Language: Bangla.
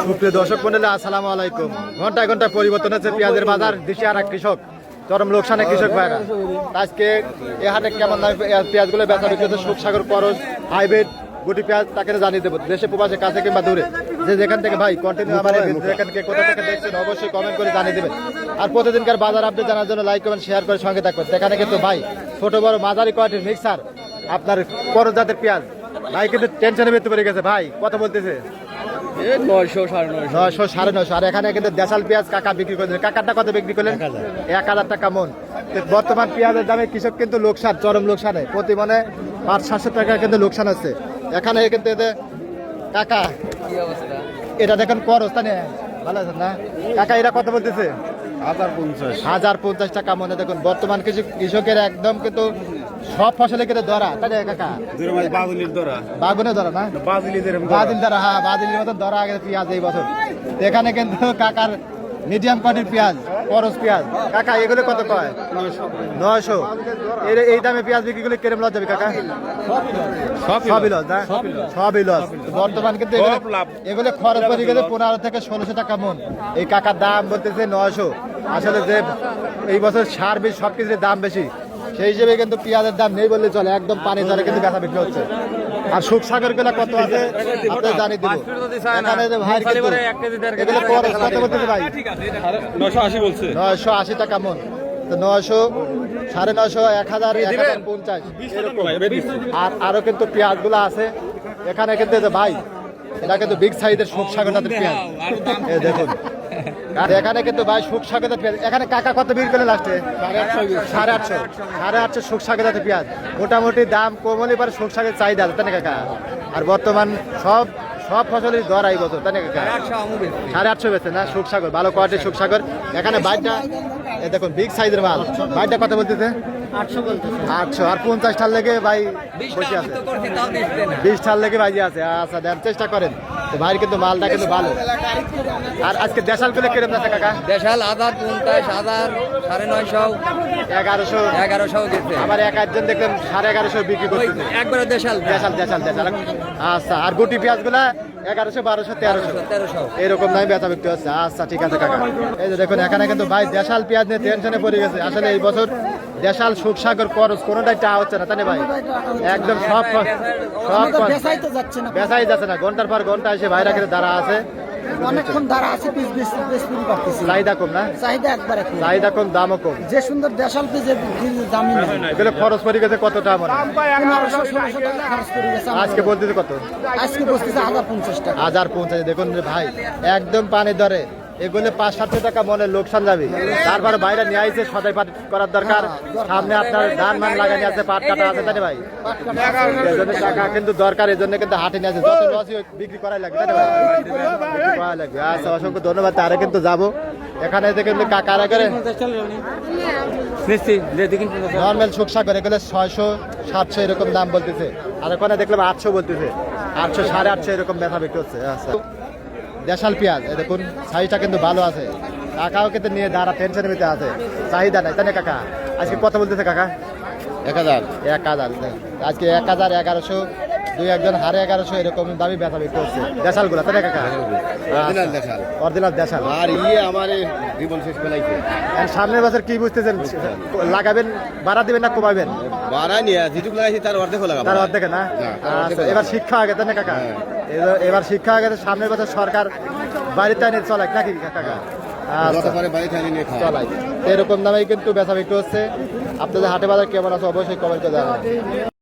সুপ্রিয় দর্শক মন্ডলী, আসসালামু আলাইকুম। ঘন্টায় ঘন্টায় পরিবর্তন হচ্ছে পেঁয়াজের বাজার। দেশে আর এক কৃষক চরম লোকসানে কৃষক ভাইরা। আজকে এ হাটে কেমন দামে পেঁয়াজগুলো বেচা বিক্রি হচ্ছে, সুখসাগর, করজ, হাইব্রিড, গুটি পেঁয়াজ, তাকে জানিয়ে দেবো। দেশে প্রবাসে কাছে কিংবা দূরে যে যেখান থেকে ভাই কন্টিনিউ আমার যেখান থেকে কোথা থেকে দেখছেন অবশ্যই কমেন্ট করে জানিয়ে দেবেন। আর প্রতিদিনকার বাজার আপডেট জানার জন্য লাইক কমেন্ট শেয়ার করে সঙ্গে থাকবেন। সেখানে কিন্তু ভাই ছোট বড় মাঝারি কোয়ালিটির মিক্সার আপনার করজ জাতের পেঁয়াজ ভাই কিন্তু টেনশনে মৃত্যু পড়ে গেছে। ভাই কত বলতেছে? 900 950 900 আর এখানে কিন্তু দেশাল পেঁয়াজ কাকা বিক্রি করে কাকারটা কত বিক্রি করলেন? 1000 টাকা মন। বর্তমান পেঁয়াজের দামে কৃষক কিন্তু লোকসান, চরম লোকসানে, প্রতি মনে 500-700 টাকা কিন্তু লোকসান হচ্ছে এখানে। কিন্তু এতে কাকা কি অবস্থা? এটা দেখেন করজ, তাই না? ভালো আছেন না কাকা? এটা কত বলতেছে? 1050 টাকা মনে। দেখুন বর্তমান কৃষকের একদম কিন্তু সব ফসলে কিন্তু ধরা, তাই না কাকা? বাগুনে ধরা না, বাদিল ধরা। হ্যাঁ, বাদিলের মতন ধরা আগে পেঁয়াজ এই বছর। এখানে কিন্তু কাকার মিডিয়াম কোয়ালিটির পেঁয়াজ, করজ পেঁয়াজ। কাকা এগুলো কত কয়? 900। এই দামে পেঁয়াজ বিক্রি করলে কেরম লস যাবে কাকা? সবই লস না, সবই লস। বর্তমান কিন্তু এগুলো খরচ পড়ে গেছে 1500 থেকে 1600 টাকা মন। এই কাকার দাম বলতেছে 900। আসলে যে এই বছর সার বীজ সবকিছুর দাম বেশি, সেই হিসেবে কিন্তু পেঁয়াজের দাম নেই বললে চলে। একদম পানি দরে কিন্তু বেচা বিক্রি হচ্ছে। আর সুখসাগর গুলা কত আছে আপনাদের জানিয়ে দিব। এখানে যে ভাই এগুলো কত বলতেছে ভাই? 980 বলছে। 980 টাকা মন। তো 900, 950, 1000, 1050 এরকম। আর আরো কিন্তু পেঁয়াজ গুলা আছে এখানে কিন্তু ভাই, এটা কিন্তু বিগ সাইজের সুখসাগর জাতের পেঁয়াজ। এই দেখুন, আর এখানে কিন্তু ভাই সুখসাগর জাতের পেঁয়াজ। এখানে কাকা কত বিক্রি করলে লাস্টে? 850 সুখসাগর জাতের পেঁয়াজ। মোটামুটি দাম কম হলে পরে সুখসাগরের চাহিদা আছে, তাই না কাকা? আর বর্তমান সব ফসলের দর এই বছর, তাই না কাকা? 850 বেচে না সুখসাগর, ভালো কোয়ালিটির সুখসাগর। এখানে বাইকটা দেখুন বিগ সাইজের মাল। বাইকটা কত বলতেছে? 800। আর 50 টার লেগে ভাই বসে আছে, 20 টার লেগে ভাই আছে। আচ্ছা দেন, চেষ্টা করেন। তো ভাই কিন্তু মালটা কিন্তু ভালো। আর আজকে দেশাল গুলো কিরকম আছে কাকা? দেশাল 1050, 1000, 950, 1100 গেছে। আবার একজন দেখলাম 1150 বিক্রি করতেছে। একবারে দেশাল। আচ্ছা, আর গুটি পেঁয়াজ গুলা 1100, 1200, 1300 এরকম দামে বেচা বিক্রি হচ্ছে। আচ্ছা ঠিক আছে কাকা। এই যে দেখুন এখানে কিন্তু ভাই দেশাল পেঁয়াজ নিয়ে টেনশনে পড়ে গেছে। আসলে এই বছর দেশাল, সুখসাগর, করজ কোনোটাই টা হচ্ছে না, তাই না ভাই? একদম সব বেচাই যাচ্ছে না। ঘন্টার পর ঘন্টা এসে ভাইরা কিন্তু দাঁড়া আছে, অনেকক্ষণ দাঁড়া আছে। চাহিদা কম না? চাহিদা কম, দামও কম। যে সুন্দর দেশাল পেঁয়াজের দামই নেই। এগুলো খরচ পড়ে গেছে কতটা? মানে 1500-1600 টাকা খরচ করে গেছে। আজকে বলতেছে কত? আজকে বসতেছে 1050 টাকা। 1050। দেখুন রে ভাই, একদম পানি ধরে। এগুলো 500-700 টাকা মনে লোকসান যাবে। তারপরে বাইরে নিয়ে আইছে, সদাই পাট করার দরকার। সামনে আপনার ধান মান লাগানি আছে, পাট কাটা আছে, তাই না ভাই? এই জন্য টাকা কিন্তু দরকার, এই জন্য কিন্তু হাটে নিয়ে আসে। যত লসই বিক্রি করাই লাগবে, তাই না ভাই? বিক্রি করা লাগবে। আচ্ছা, অসংখ্য ধন্যবাদ। তারা কিন্তু যাবো এখানে কিন্তু কাকারা করে নর্মাল সুখসাগর এগুলো 600-700 এরকম দাম বলতেছে। আর ওখানে দেখলাম 800 বলতেছে। 800, 850 এরকম ব্যথা বিক্রি হচ্ছে। আচ্ছা, দেশাল পেঁয়াজ দেখুন সাইজটা কিন্তু ভালো আছে। কাকাও কিন্তু নিয়ে দাঁড়া টেনশনের ভিতরে আছে, চাহিদা নাই, তাই না কাকা? আজকে কত বলতেছে কাকা? 1000। আজকে 1000, 1100, 2-1 হারে 1100 এরকম দামি ব্যথা বিক্রি হচ্ছে দেশাল গুলা, তাই না কাকা? অরিজিনাল দেশাল। আর আমার জীবন শেষ বেলাইছে। সামনের বছর কি বুঝতেছেন? লাগাবেন, বাড়া দিবেন না কমাবেন? বাড়া নিয়ে যেটুকু লাগাইছি তার অর্ধেক লাগাবো। তার অর্ধেক না? আচ্ছা, এবার শিক্ষা হয়ে গেছে না কাকা? এবার শিক্ষা হয়ে গেছে। সামনের বছর সরকার বাড়িতে এনে চলাক নাকি কাকা? চলাই এরকম দামেই কিন্তু বেচা বিক্রি হচ্ছে। আপনাদের হাটে বাজার কেমন আছে অবশ্যই কমেন্ট করে জানাবেন।